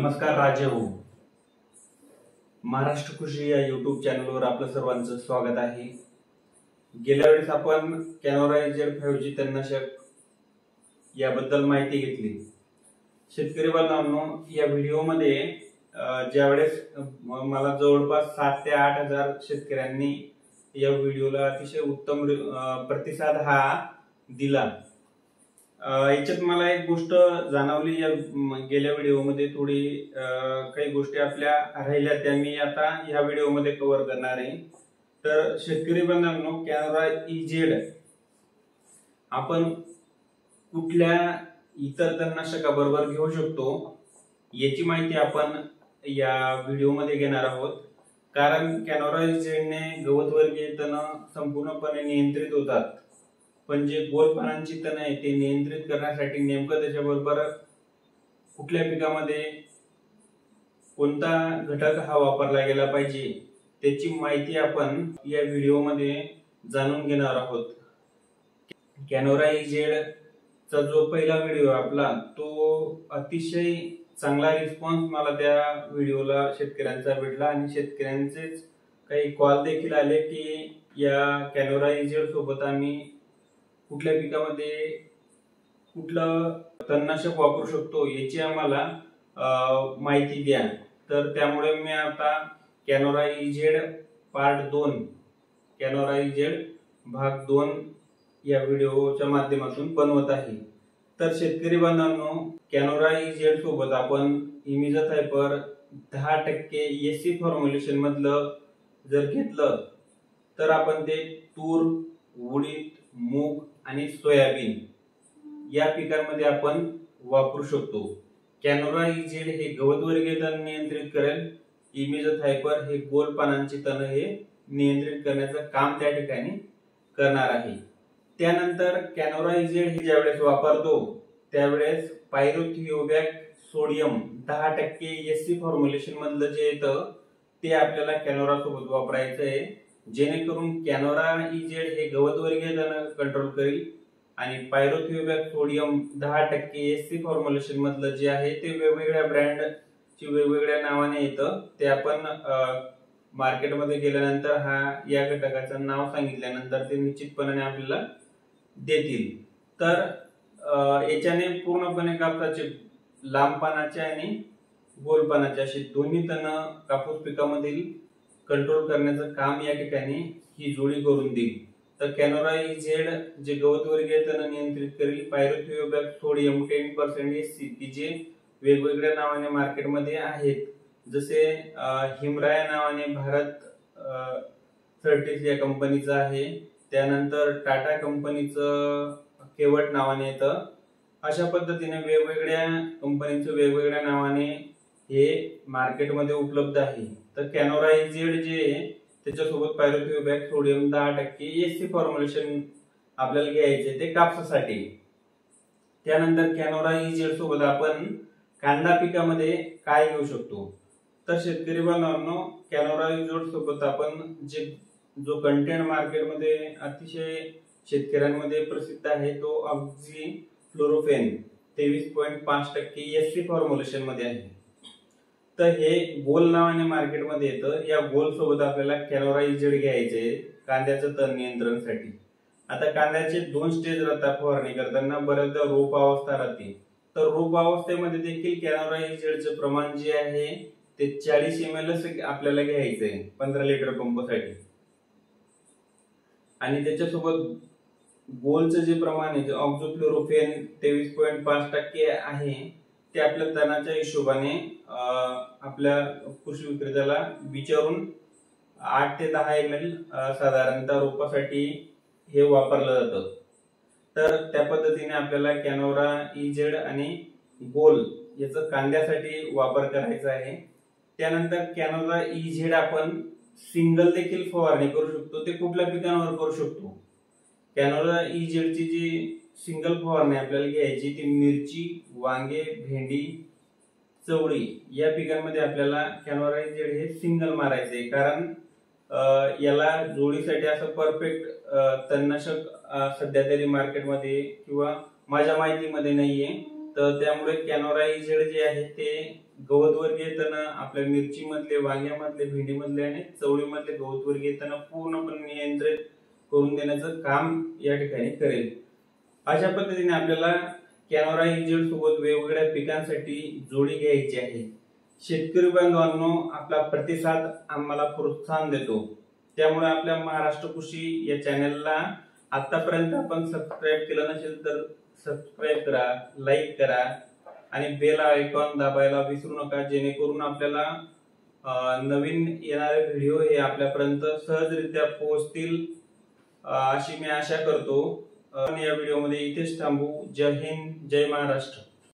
नमस्कार राजे हो. महाराष्ट्र कृषी या युट्यूब चॅनलवर आपलं सर्वांचं स्वागत आहे. गेल्या वेळेस आपण कॅनोरा इजेड 5G तणनाशक याबद्दल माहिती घेतली. शेतकरी बांधवांनो, या व्हिडिओमध्ये ज्यावेळेस मला जवळपास 7 ते 8 हजार शेतकऱ्यांनी या व्हिडिओला अतिशय उत्तम प्रतिसाद हा दिला. याच्यात मला एक गोष्ट जाणवली, या गेल्या व्हिडिओमध्ये थोडी काही गोष्टी आपल्या राहिल्या, त्या मी आता या व्हिडिओमध्ये कव्हर करणार आहे. तर शेतकरी बांधवांनो, कॅनोरा इजेड आपण कुठल्या इतर तणनाशकाबरोबर घेऊ शकतो याची माहिती आपण या व्हिडिओमध्ये घेणार आहोत. कारण कॅनोरा इजेडने गवतवर्गीय तण संपूर्णपणे नियंत्रित होतात, पण जे गोल पानांची तण आहे ते नियंत्रित करण्यासाठी नेमकं त्याच्याबरोबर कुठल्या पिकामध्ये कोणता घटक हा वापरला गेला पाहिजे त्याची माहिती आपण या व्हिडिओमध्ये जाणून घेणार आहोत. कॅनोरा इजेड चा जो पहिला व्हिडिओ आपला, तो अतिशय चांगला रिस्पॉन्स मला त्या व्हिडिओला शेतकऱ्यांचा भेटला आणि शेतकऱ्यांचेच काही कॉल देखील आले की या कॅनोरा इजेड सोबत आम्ही कुठल्या पिकामध्ये कुठलं तणनाशक वापरू शकतो याची आम्हाला माहिती द्या. तर त्यामुळे मी आता कॅनोरा इजेड पार्ट 2, कॅनोरा इजेड भाग 2 या व्हिडिओच्या माध्यमातून बनवत आहे. तर शेतकरी बांधवांनो, कॅनोरा इजेड सोबत आपण इमिजाथायपर 10% एससी फॉर्म्युलेशन मधलं जर घेतलं तर आपण ते तूर, उडीद, मूग आणि सोयाबीन या पिकांमध्ये आपण वापरू शकतो. कॅनोरा इजेड हे गवतवर्गीय तण नियंत्रित करेल, इमिजाथायपर हे गोल पानांची तण हे नियंत्रित करण्याचं काम त्या ठिकाणी करणार आहे. त्यानंतर कॅनोरा इजेड हे ज्यावेळेस वापरतो त्यावेळेस पायरोथिओबॅक सोडियम 10% एससी फॉर्म्युलेशन मधलं जे येतं ते आपल्याला कॅनोरा सोबत वापरायचं आहे, जेणेकरून कॅनोरा इजेड हे गवतवर्गीय तण कंट्रोल करेल आणि पायरोथिओबॅक सोडियम 10% एससी फॉर्म्युलेशन मधलं जे आहे ते वेगवेगळ्या ब्रँडची वेगवेगळ्या नावाने येतं. ते आपण मार्केटमध्ये गेल्यानंतर या घटकाचं नाव सांगितल्यानंतर ते निश्चितपणे आपल्याला देतील. तर याच्याने पूर्णपणे कापसाचे लांब पानाचे आणि गोल पानाचे असे दोन्ही तण कापूस पिकामधील कंट्रोल करण्याचं काम या ठिकाणी ही जोडी करून देईल. तर कॅनोरा इजेड जे गवतवर्गीय तण नियंत्रित करेल, पायरोथिओबॅक सोडियम 10% एससी की जे वेगवेगळ्या नावाने मार्केटमध्ये आहेत, जसे हिमराया नावाने भारत 30 या कंपनीचं आहे, त्यानंतर टाटा कंपनीचं केवट नावाने येतं. अशा पद्धतीने वेगवेगळ्या कंपनीचं वेगवेगळ्या नावाने हे मार्केटमध्ये उपलब्ध आहे. तर कॅनोरा इजेड जे त्याच्यासोबत पायरोथिओबॅक सोडियम 10% एससी फॉर्म्युलेशन आपल्याला घ्यायचे ते कापसासाठी. त्यानंतर कॅनोरा इजेड सोबत आपण कांदा पिकामध्ये काय घेऊ शकतो. तर शेतकरी बांधवांनो, कॅनोरा इजेड सोबत आपण जो कंटेंट मार्केटमध्ये अतिशय शेतकऱ्यांमध्ये प्रसिद्ध आहे तो ऑक्झी फ्लोरोफेन 23.5% एससी फॉर्म्युलेशन मध्ये आहे. तर हे गोल नावाने मार्केटमध्ये येतं. या गोल सोबत आपल्याला कॅनोरा इजेड घ्यायचे कांद्याचं तण नियंत्रणासाठी. आता कांद्याचे 2 स्टेज राहतात फवारणी करताना. बऱ्याचदा रोप अवस्था राहते, तर रोप अवस्थेमध्ये देखील कॅनोरा इजेडचं प्रमाण जे आहे ते 40 ml आपल्याला घ्यायचंय 15 लिटर पंपासाठी. आणि त्याच्यासोबत गोलचं जे प्रमाण आहे ऑक्झोफ्लोरोफेन 23.5% आहे ते आपल्या तणाच्या हिशोबाने आपल्या कृषी विक्रेत्याला विचारून 8 ते 10 ml साधारणतः रोपासाठी हे वापरलं जातं. तर त्या पद्धतीने आपल्याला कॅनोरा इजेड आणि गोल याचा कांद्यासाठी वापर करायचा आहे. त्यानंतर कॅनोरा इजेड आपण सिंगल देखील फवारणी करू शकतो. ते कुठल्या पिकांवर करू शकतो. कॅनोरा इजेडची जी सिंगल फवारणी आपल्याला घ्यायची ती मिरची, वांगे, भेंडी, चवळी या पिकांमध्ये आपल्याला कॅनोरा इजेड हे सिंगल मारायचे. कारण याला जोडीसाठी असं परफेक्ट तणनाशक सध्या तरी मार्केटमध्ये किंवा माझ्या माहितीमध्ये नाहीये. तर त्यामुळे कॅनोरा इजेड जे आहे ते गवतवर्गीय तण आपल्या मिरची मधले, वांग्यामधले, भेंडीमधले आणि चवळीमधले गवतवर्गीय तण पूर्णपणे नियंत्रित करून देण्याचं काम या ठिकाणी करेल। अशा पद्धतीने आपल्याला कॅनोरा इजेड सोबत वेगवेगळ्या पिकांसाठी जोडी घ्यायची आहे। शेतकरी बांधवांनो, आपला प्रतिसाद आम्हाला प्रोत्साहन देतो, त्यामुळे आपल्या महाराष्ट्र कृषी या चॅनलला आतापर्यंत आपण सबस्क्राईब केलं नसेल तर सबस्क्राईब करा, लाईक करा आणि बेल आयकॉन दाबायला विसरू नका, जेणेकरून आपल्याला नवीन येणारे व्हिडिओ हे आपल्यापर्यंत सहजरित्या पोहोचतील अशी मी आशा करतो। या व्हिडिओमध्ये इथेच थांबू। जय हिंद, जय महाराष्ट्र।